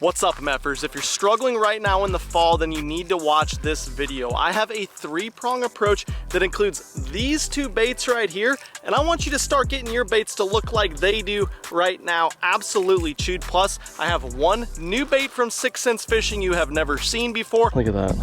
What's up, Meffers? If you're struggling right now in the fall, then you need to watch this video. I have a three-prong approach that includes these two baits right here, and I want you to start getting your baits to look like they do right now. Absolutely chewed. Plus, I have one new bait from 6th Sense Fishing you have never seen before. Look at that.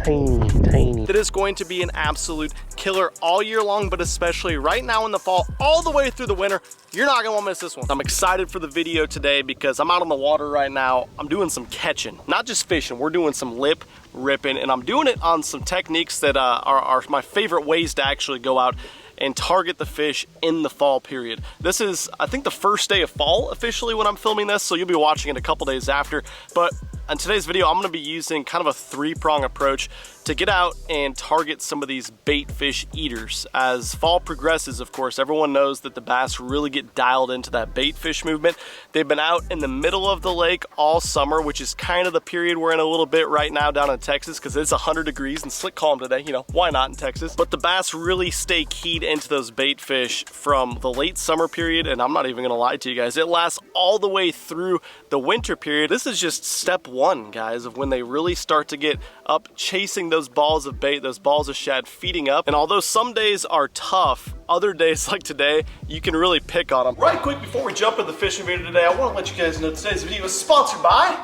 Tiny. That is going to be an absolute killer all year long, but especially right now in the fall, all the way through the winter. You're not gonna wanna miss this one. I'm excited for the video today because I'm out on the water right now. I'm doing some catching, not just fishing. We're doing some lip ripping, and I'm doing it on some techniques that are my favorite ways to actually go out and target the fish in the fall period. This is, I think, the first day of fall officially when I'm filming this, so you'll be watching it a couple days after. But in today's video, I'm gonna be using kind of a three-prong approach to get out and target some of these bait fish eaters. As fall progresses, of course, everyone knows that the bass really get dialed into that bait fish movement. They've been out in the middle of the lake all summer, which is kind of the period we're in a little bit right now down in Texas because it's 100 degrees and slick calm today. You know, why not in Texas? But the bass really stay keyed into those bait fish from the late summer period, and I'm not even gonna lie to you guys, it lasts all the way through the winter period. This is just step one, guys, of when they really start to get up chasing those balls of bait, those balls of shad, feeding up. And although some days are tough, other days like today, you can really pick on them. Right quick, before we jump into the fishing video today, I want to let you guys know today's video is sponsored by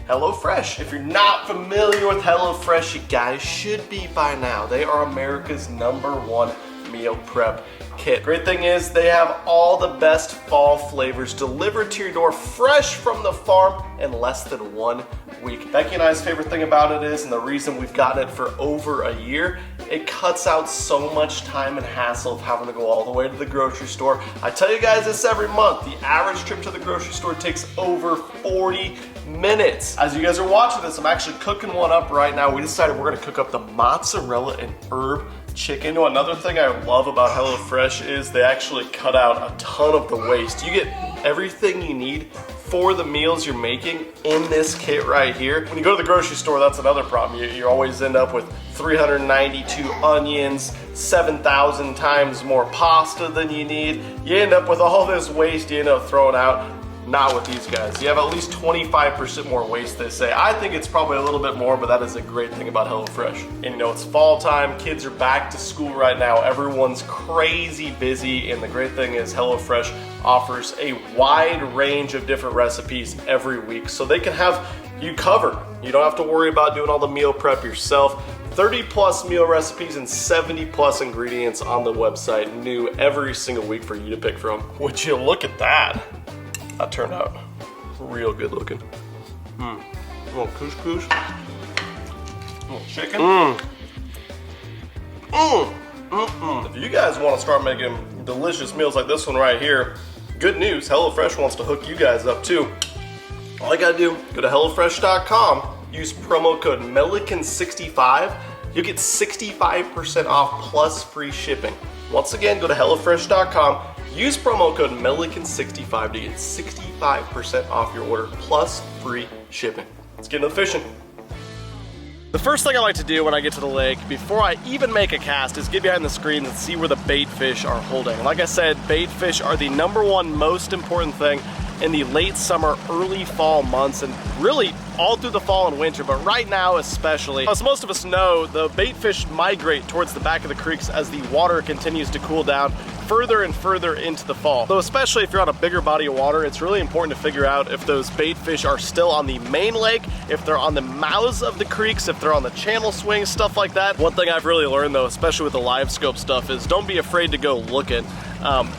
HelloFresh. If you're not familiar with HelloFresh, you guys should be by now. They are America's #1 meal prep kit. Great thing is they have all the best fall flavors delivered to your door fresh from the farm in less than 1 week. Becky and I's favorite thing about it is, and the reason we've gotten it for over a year, it cuts out so much time and hassle of having to go all the way to the grocery store. I tell you guys this every month, the average trip to the grocery store takes over 40 minutes. As you guys are watching this, I'm actually cooking one up right now. We decided we're gonna cook up the mozzarella and herb chicken. You know, another thing I love about HelloFresh is they actually cut out a ton of the waste. You get everything you need for the meals you're making in this kit right here. When you go to the grocery store, that's another problem. You always end up with 392 onions, 7,000 times more pasta than you need. You end up with all this waste you end up throwing out. Not with these guys. You have at least 25% more waste, they say. I think it's probably a little bit more, but that is a great thing about HelloFresh. And you know, it's fall time, kids are back to school right now, everyone's crazy busy, and the great thing is HelloFresh offers a wide range of different recipes every week, so they can have you covered. You don't have to worry about doing all the meal prep yourself. 30+ meal recipes and 70+ ingredients on the website, new every single week for you to pick from. Would you look at that? That turned out real good looking. A little couscous. A little chicken. If you guys want to start making delicious meals like this one right here, good news, HelloFresh wants to hook you guys up too. All you gotta do, go to HelloFresh.com, use promo code Milliken65, you'll get 65% off plus free shipping. Once again, go to HelloFresh.com, use promo code Milliken65 to get 65% off your order plus free shipping. Let's get into the fishing. The first thing I like to do when I get to the lake, before I even make a cast, is get behind the screen and see where the bait fish are holding. Like I said, bait fish are the #1 most important thing in the late summer, early fall months, and really all through the fall and winter, but right now especially. As most of us know, the bait fish migrate towards the back of the creeks as the water continues to cool down further and further into the fall. So especially if you're on a bigger body of water, it's really important to figure out if those bait fish are still on the main lake, if they're on the mouths of the creeks, if they're on the channel swings, stuff like that. One thing I've really learned though, especially with the live scope stuff, is don't be afraid to go looking.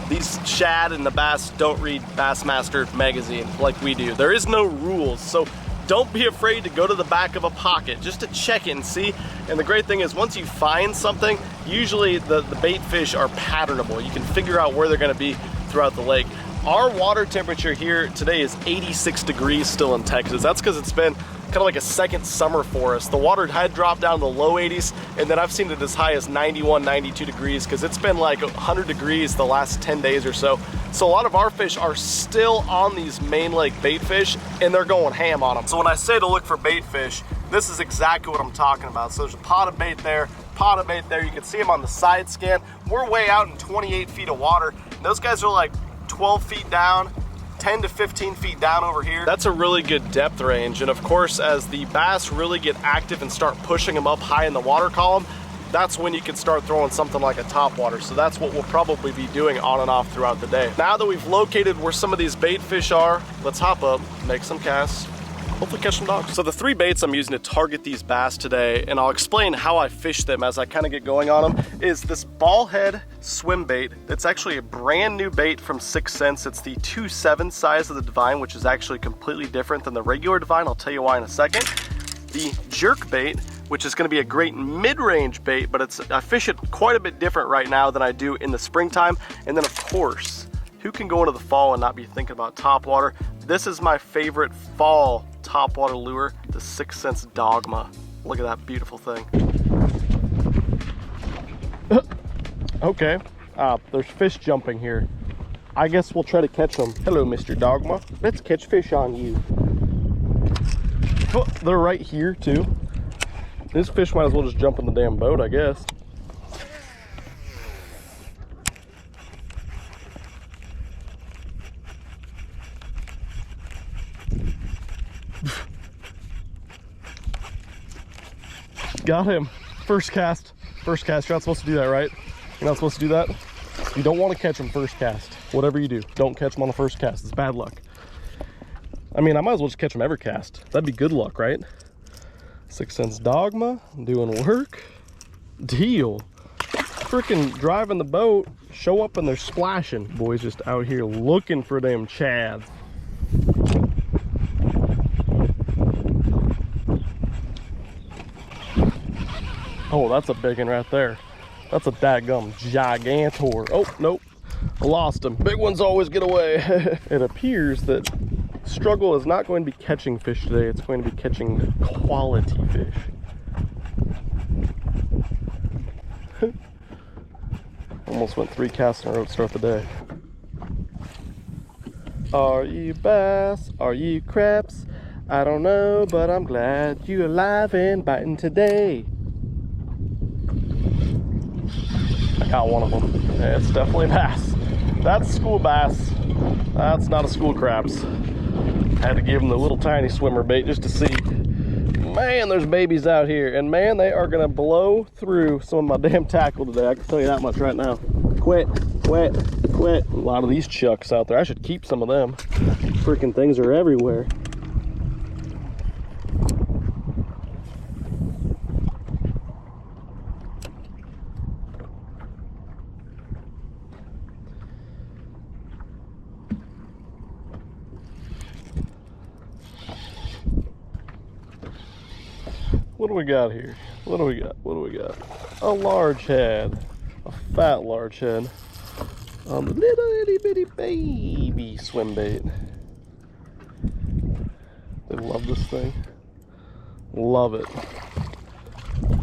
These shad and the bass don't read Bassmaster magazine like we do. There is no rules, so don't be afraid to go to the back of a pocket just to check it and see. And the great thing is once you find something, usually the bait fish are patternable. You can figure out where they're gonna be throughout the lake. Our water temperature here today is 86 degrees still in Texas. That's because it's been kind of like a second summer for us. The water had dropped down to the low 80s, and then I've seen it as high as 91, 92 degrees because it's been like 100 degrees the last 10 days or so. So a lot of our fish are still on these main lake bait fish, and they're going ham on them. So when I say to look for bait fish, this is exactly what I'm talking about. So there's a pot of bait there, you can see them on the side scan. We're way out in 28 feet of water. Those guys are like 12 feet down, 10 to 15 feet down over here. That's a really good depth range. And of course, as the bass really get active and start pushing them up high in the water column, that's when you can start throwing something like a topwater. So that's what we'll probably be doing on and off throughout the day. Now that we've located where some of these bait fish are, let's hop up, make some casts, hopefully catch some dogs. So the 3 baits I'm using to target these bass today, and I'll explain how I fish them as I kind of get going on them, is this ball head swim bait. It's actually a brand new bait from 6 Cents. It's the 2/7 size of the Divine, which is actually completely different than the regular Divine. I'll tell you why in a second. The Jerkbait, which is going to be a great mid-range bait, but I fish it quite a bit different right now than I do in the springtime. And then of course, who can go into the fall and not be thinking about topwater? This is my favorite fall topwater lure, the 6 Cents Dogma. Look at that beautiful thing. Okay, there's fish jumping here. I guess we'll try to catch them. Hello, Mr. Dogma. Let's catch fish on you. Oh, they're right here too. This fish might as well just jump in the damn boat, I guess. Got him. First cast. First cast. You're not supposed to do that, right? You're not supposed to do that? You don't want to catch them first cast. Whatever you do, don't catch them on the first cast. It's bad luck. I mean, I might as well just catch them every cast. That'd be good luck, right? 6 Cents Dogma, doing work. Deal. Freaking driving the boat, show up and they're splashing. Boys just out here looking for them chads. Oh, that's a big one right there. That's a dadgum gigantor. Oh, nope. I lost him. Big ones always get away. It appears that struggle is not going to be catching fish today. It's going to be catching quality fish. Almost went 3 casts in a row to start the day. Are you bass? Are you craps? I don't know, but I'm glad you're alive and biting today. I got one of them. It's definitely a bass. That's school bass. That's not a school craps. Had to give them the little tiny swimmer bait just to see. Man, there's babies out here. And man, they are gonna blow through some of my damn tackle today. I can tell you that much right now. Quit, quit, quit. A lot of these chucks out there. I should keep some of them. Freaking things are everywhere. What do we got here? What do we got? What do we got? A large head. A fat large head. On the little itty bitty baby swim bait. They love this thing. Love it.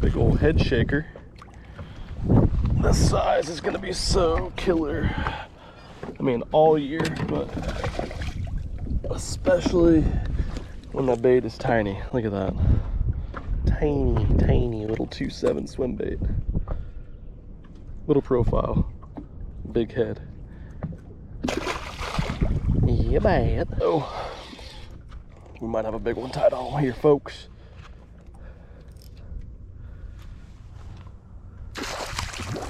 Big old head shaker. This size is gonna be so killer. I mean, all year, but especially when the bait is tiny. Look at that. Tiny, tiny little 2/7 swim bait. Little profile, big head. Yeah, man. Oh, we might have a big one tied on here, folks.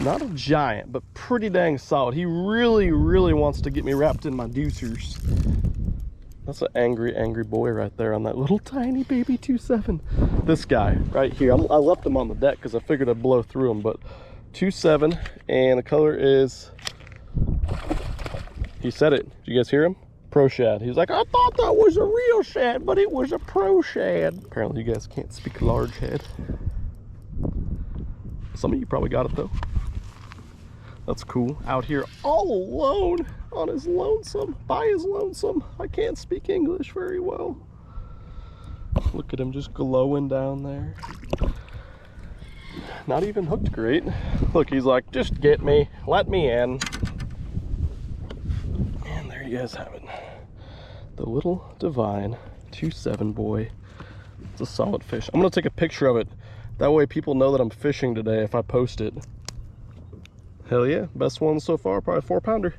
Not a giant, but pretty dang solid. He really, really wants to get me wrapped in my deucers. That's an angry, angry boy right there on that little tiny baby 2/7. This guy right here, I left him on the deck because I figured I'd blow through him, but 2/7, and the color is, he said it, did you guys hear him? Pro shad. He's like, I thought that was a real shad, but it was a pro shad. Apparently you guys can't speak large head. Some of you probably got it though. That's cool. Out here all alone on his lonesome, by his lonesome. I can't speak English very well. Look at him just glowing down there. Not even hooked great. Look, he's like, just get me, let me in. And there you guys have it. The little Divine 2/7 boy. It's a solid fish. I'm gonna take a picture of it. That way people know that I'm fishing today if I post it. Hell yeah, best one so far, probably 4-pounder.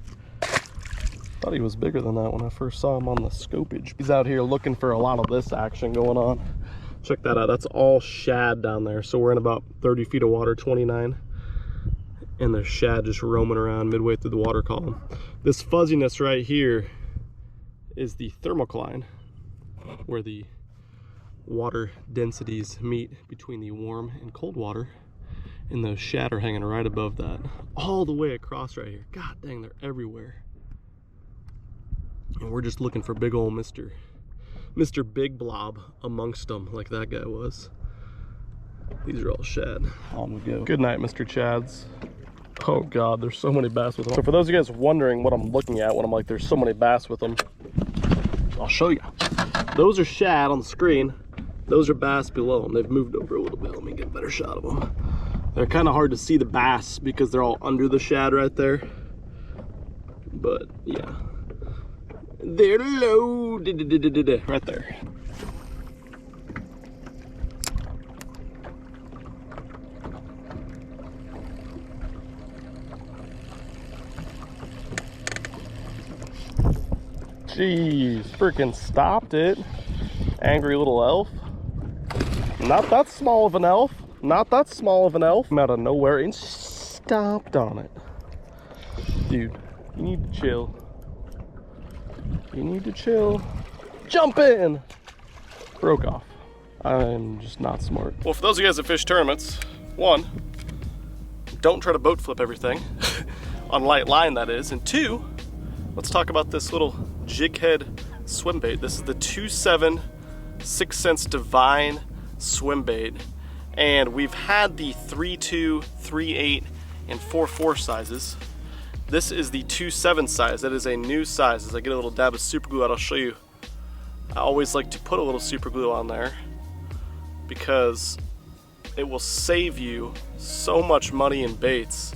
Thought he was bigger than that when I first saw him on the scopage. He's out here looking for a lot of this action going on. Check that out. That's all shad down there. So we're in about 30 feet of water, 29. And there's shad just roaming around midway through the water column. This fuzziness right here is the thermocline, where the water densities meet between the warm and cold water. And those shad are hanging right above that, all the way across right here. God dang, they're everywhere. And we're just looking for big old Mr. Big Blob amongst them, like that guy was. These are all shad. On we go. Good night, Mr. Chads. Oh God, there's so many bass with them. So for those of you guys wondering what I'm looking at when I'm like, there's so many bass with them, I'll show you. Those are shad on the screen. Those are bass below them. They've moved over a little bit. Let me get a better shot of them. They're kind of hard to see the bass because they're all under the shad right there. But yeah, they're low right there. Jeez, freaking stopped it. Angry little elf. Not that small of an elf. Not that small of an elf. Out of nowhere and stomped on it. Dude, you need to chill. You need to chill. Jump in! Broke off. I'm just not smart. Well, for those of you guys that fish tournaments, one, don't try to boat flip everything. On light line, that is. And two, let's talk about this little jig head swim bait. This is the 2.7 6 cents Divine swim bait. And we've had the 3.2, 3.8, and 4.4 sizes. This is the 2.7 size. That is a new size. As I get a little dab of super glue out, I'll show you. I always like to put a little super glue on there because it will save you so much money in baits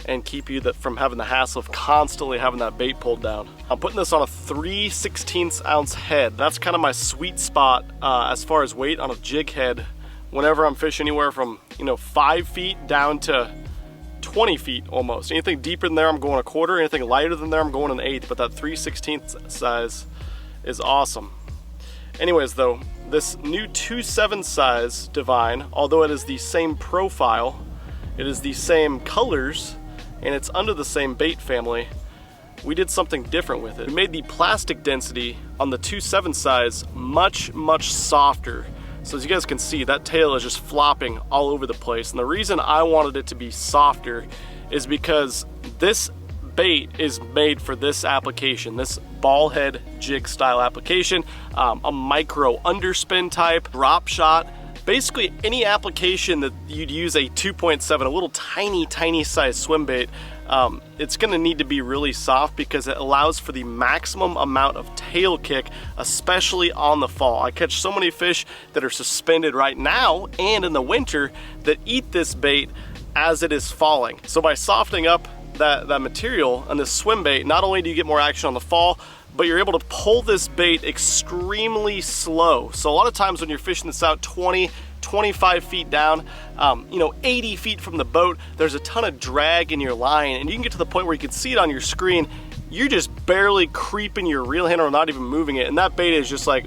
and keep you from having the hassle of constantly having that bait pulled down. I'm putting this on a 3/16 ounce head. That's kind of my sweet spot as far as weight on a jig head. Whenever I'm fishing anywhere from 5 feet down to 20 feet almost. Anything deeper than there, I'm going a quarter. Anything lighter than there, I'm going an eighth. But that 3/16 size is awesome. Anyways, though, this new 2.7 size Divine, although it is the same profile, it is the same colors, and it's under the same bait family, we did something different with it. We made the plastic density on the 2.7 size much, much softer. So as you guys can see, that tail is just flopping all over the place. And the reason I wanted it to be softer is because this bait is made for this application, this ball head jig style application, a micro underspin type, drop shot, basically any application that you'd use a 2.7, a little tiny size swim bait. It's gonna need to be really soft because it allows for the maximum amount of tail kick, especially on the fall. I catch so many fish that are suspended right now and in the winter that eat this bait as it is falling. So by softening up that material on this swim bait, not only do you get more action on the fall, but you're able to pull this bait extremely slow. So a lot of times when you're fishing this out 20, 25 feet down, 80 feet from the boat, there's a ton of drag in your line, and you can get to the point where you can see it on your screen. You're just barely creeping your reel handle or not even moving it, and that bait is just like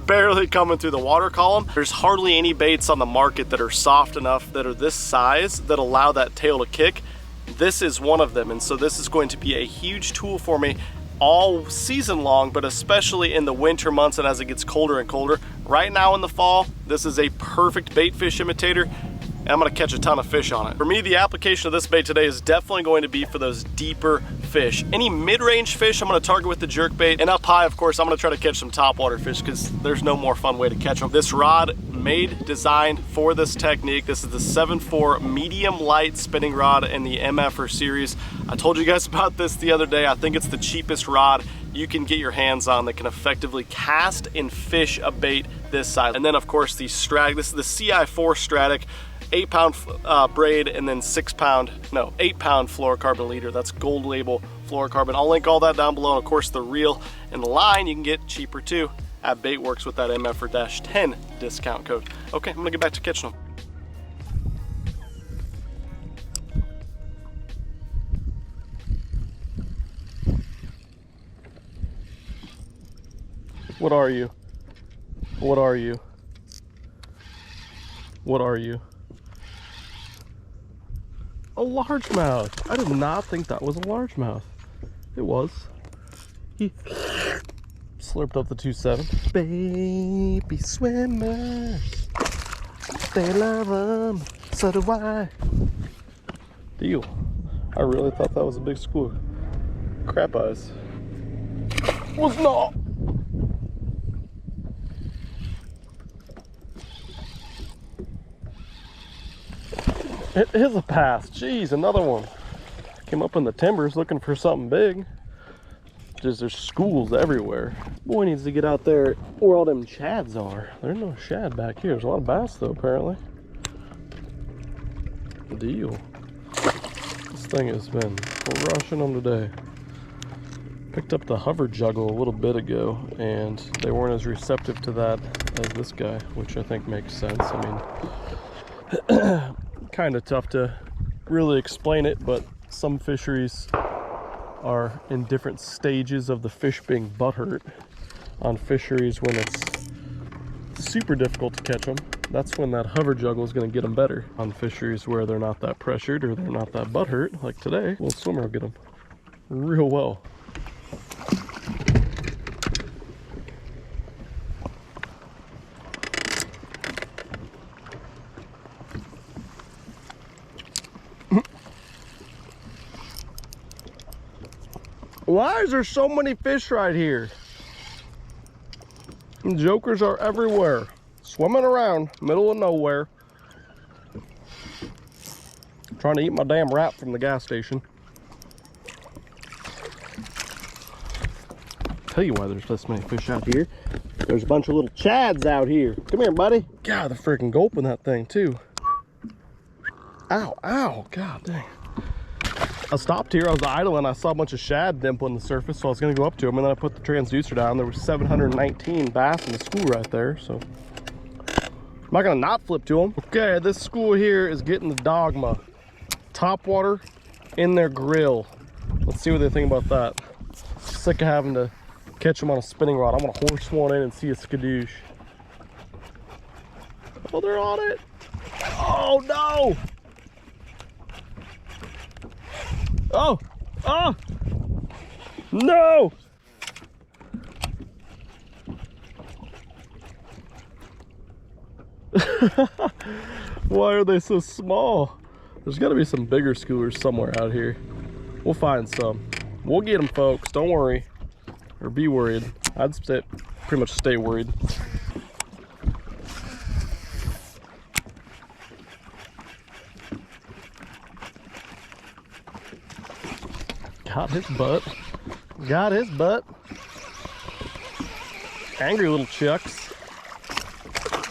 barely coming through the water column. There's hardly any baits on the market that are soft enough, that are this size, that allow that tail to kick. This is one of them, and so this is going to be a huge tool for me all season long, but especially in the winter months and as it gets colder and colder. Right now in the fall, this is a perfect bait fish imitator, and I'm gonna catch a ton of fish on it. For me, the application of this bait today is definitely going to be for those deeper fish. Any mid-range fish I'm gonna target with the jerkbait, and up high, of course, I'm gonna try to catch some topwater fish because there's no more fun way to catch them. This rod designed for this technique. This is the 7.4 medium light spinning rod in the MFR series. I told you guys about this the other day. I think it's the cheapest rod you can get your hands on that can effectively cast and fish a bait this size. And then of course the Strag, this is the CI4 Stratic, 8-pound braid, and then 8-pound fluorocarbon leader. That's gold label fluorocarbon. I'll link all that down below, and of course the reel and the line you can get cheaper too at Baitworks with that MFR-10 discount code. Okay, I'm gonna get back to catching them. What are you? What are you? What are you? A largemouth. I did not think that was a largemouth. It was. He slurped up the 2.7. Baby swimmers, they love them, so do I. Deal. I really thought that was a big school. Crap eyes. Was not. It is a pass. Jeez, another one. Came up in the timbers looking for something big. Just there's schools everywhere. Boy needs to get out there where all them chads are. There's no shad back here. There's a lot of bass though, apparently. Deal. This thing has been crushing them today. Picked up the hover juggle a little bit ago, and they weren't as receptive to that as this guy, which I think makes sense. I mean, kind of tough to really explain it, but some fisheries are in different stages of the fish being butthurt. On fisheries when it's super difficult to catch them, that's when that hover juggle is going to get them better. On fisheries where they're not that pressured or they're not that butthurt, like today, little swimmer will get them real well. Why is there so many fish right here? Jokers are everywhere, swimming around, middle of nowhere. Trying to eat my damn wrap from the gas station. Tell you why there's this many fish out here. There's a bunch of little chads out here. Come here, buddy. God, they're freaking gulping that thing too. Ow, ow, god dang. I stopped here, I was idling, I saw a bunch of shad dimpling the surface, so I was gonna go up to them, and then I put the transducer down. There was 719 bass in the school right there, so I'm not gonna not flip to them. Okay, this school here is getting the dogma. Topwater in their grill. Let's see what they think about that. Sick of having to catch them on a spinning rod. I'm gonna horse one in and see a skadoosh. Oh, they're on it. Oh no! Oh! Oh! No! Why are they so small? There's got to be some bigger schoolers somewhere out here. We'll find some. We'll get them, folks. Don't worry. Or be worried. I'd pretty much stay worried. Got his butt. Got his butt. Angry little chucks.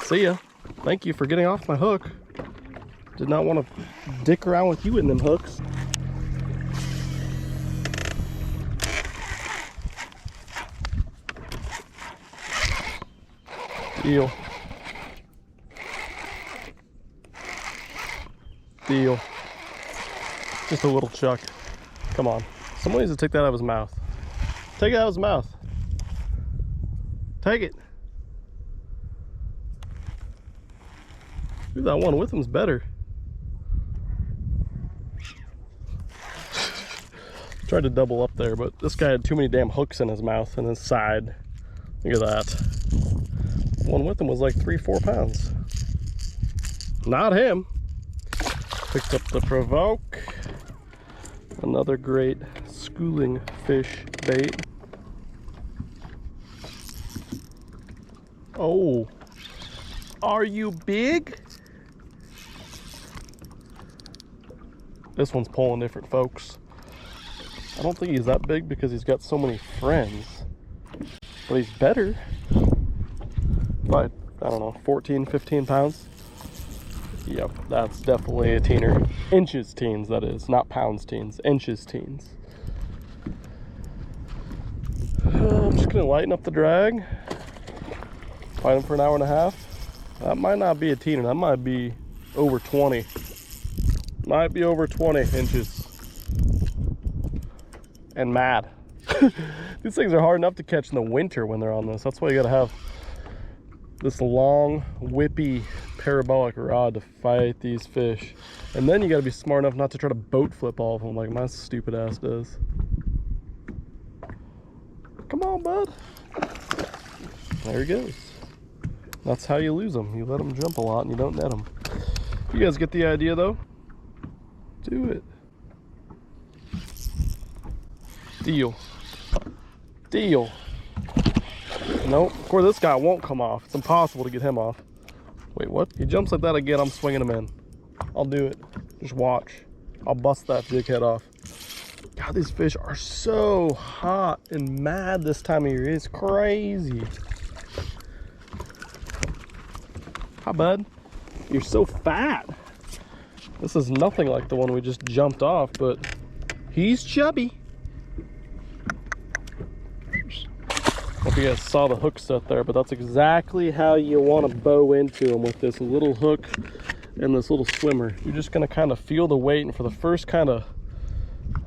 See ya. Thank you for getting off my hook. Did not want to dick around with you in them hooks. Deal. Deal. Just a little chuck. Come on. Someone needs to take that out of his mouth. Take it out of his mouth. Take it. Dude, that one with him's better. Tried to double up there, but this guy had too many damn hooks in his mouth and his side. Look at that. One with him was like 3-4 pounds. Not him. Picked up the provoke. Another great schooling fish bait. Oh, are you big? This one's pulling different, folks. I don't think he's that big because he's got so many friends, but he's better. By, I don't know, 14, 15 pounds. Yep, that's definitely a teener. Inches teens, that is, not pounds teens, inches teens. I'm just gonna lighten up the drag. Fight him for an hour and a half. That might not be a teener, that might be over 20. Might be over 20 inches. And mad. These things are hard enough to catch in the winter when they're on this. That's why you gotta have this long, whippy, parabolic rod to fight these fish. And then you gotta be smart enough not to try to boat flip all of them like my stupid ass does. Come on, bud. There he goes. That's how you lose them. You let them jump a lot and you don't net them. You guys get the idea though? Do it. Deal. Deal. Nope. Of course, this guy won't come off. It's impossible to get him off. Wait, what? He jumps like that again, I'm swinging him in. I'll do it. Just watch. I'll bust that jig head off. God, these fish are so hot and mad this time of year. It's crazy. Hi, bud. You're so fat. This is nothing like the one we just jumped off, but he's chubby. Hope you guys saw the hook set there, but that's exactly how you want to bow into them, with this little hook and this little swimmer. You're just going to kind of feel the weight, and for the first kind of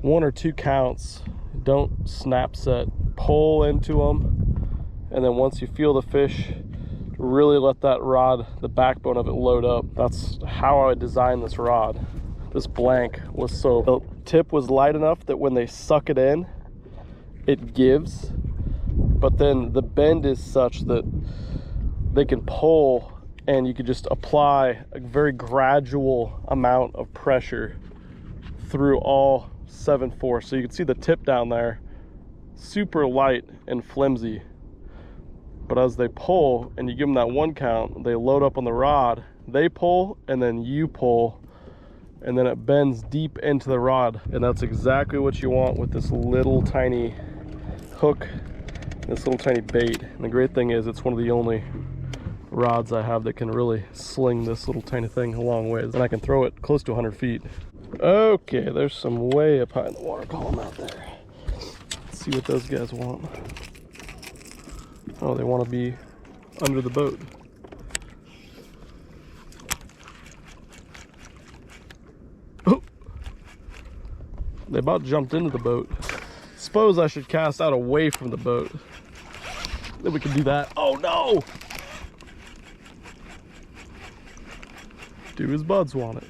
1 or 2 counts, don't snap set, pull into them, and then once you feel the fish, really let that rod, the backbone of it, load up. That's how I designed this rod. This blank was so, the tip was light enough that when they suck it in, it gives, but then the bend is such that they can pull, and you could just apply a very gradual amount of pressure through all 7 force. So you can see the tip down there, super light and flimsy. But as they pull and you give them that 1 count, they load up on the rod, they pull, and then you pull, and then it bends deep into the rod. And that's exactly what you want with this little tiny hook, this little tiny bait. And the great thing is, it's one of the only rods I have that can really sling this little tiny thing a long ways. And I can throw it close to 100 feet. Okay, there's some way up high in the water column out there. Let's see what those guys want. Oh, they want to be under the boat. Oh! They about jumped into the boat. Suppose I should cast out away from the boat. Then we can do that. Oh no! Do his buds want it?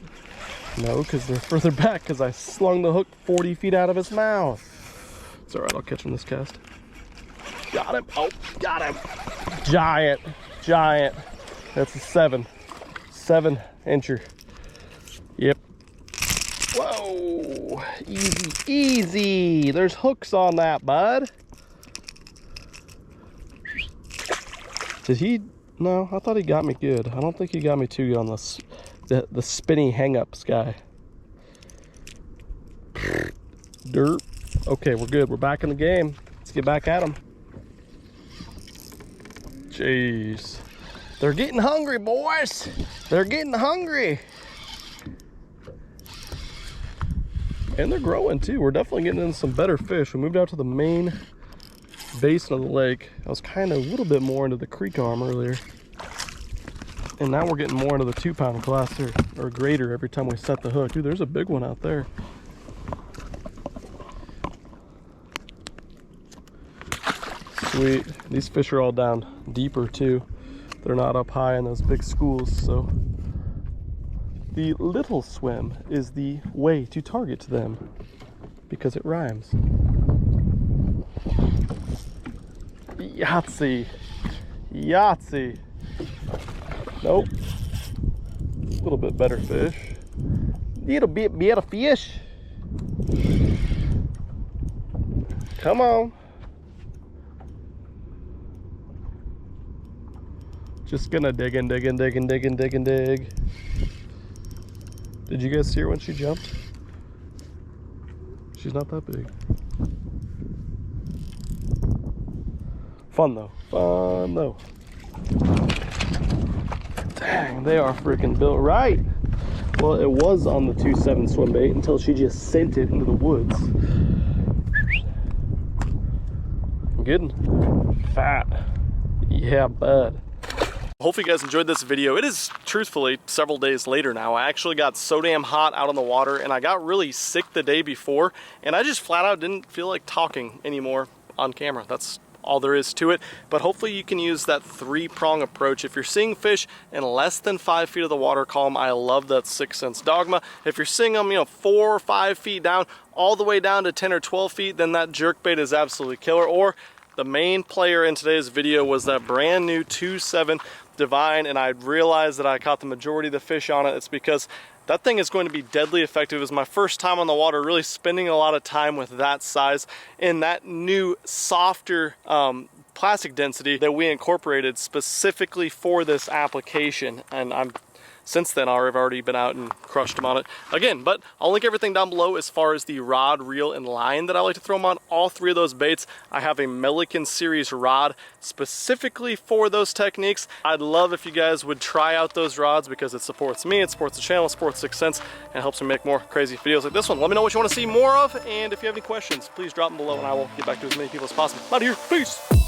No, because they're further back, because I slung the hook 40 feet out of his mouth. It's alright, I'll catch him this cast. Got him. Oh, got him. Giant, giant. That's a 7-incher. Yep. Whoa. Easy, easy. There's hooks on that, bud. Did he? No, I thought he got me good. I don't think he got me too good on the spinny hang-ups guy. Derp. Okay, we're good. We're back in the game. Let's get back at him. Jeez. They're getting hungry, boys. They're getting hungry. And they're growing too. We're definitely getting into some better fish. We moved out to the main basin of the lake. I was kind of a little bit more into the creek arm earlier. And now we're getting more into the 2-pound class or greater every time we set the hook. Dude, there's a big one out there. Sweet. These fish are all down deeper too. They're not up high in those big schools, so the little swim is the way to target them because it rhymes. Yahtzee. Yahtzee. Nope. A little bit better fish. Little bit better fish. Come on. Just gonna dig and dig and dig and dig and dig and dig. Did you guys see her when she jumped? She's not that big. Fun though. Fun though. Dang, they are freaking built right. Well, it was on the 2.7 swim bait until she just sent it into the woods. I'm getting fat. Yeah, bud. Hopefully you guys enjoyed this video. It is truthfully several days later now. I actually got so damn hot out on the water and I got really sick the day before, and I just flat out didn't feel like talking anymore on camera. That's all there is to it. But hopefully you can use that 3-prong approach. If you're seeing fish in less than 5 feet of the water column, I love that 6th Sense dogma. If you're seeing them, 4 or 5 feet down, all the way down to 10 or 12 feet, then that jerkbait is absolutely killer. Or the main player in today's video was that brand new 2.7 Divine, and I realized that I caught the majority of the fish on it. It's because that thing is going to be deadly effective. It was my first time on the water, really spending a lot of time with that size and that new softer plastic density that we incorporated specifically for this application. And since then I've already been out and crushed them on it again. But I'll link everything down below as far as the rod, reel, and line that I like to throw them on. All 3 of those baits. I have a Milliken series rod specifically for those techniques. I'd love if you guys would try out those rods because it supports me, it supports the channel, it supports 6th Sense, and helps me make more crazy videos like this one. Let me know what you want to see more of, and if you have any questions, please drop them below and I will get back to as many people as possible. I'm out of here, peace!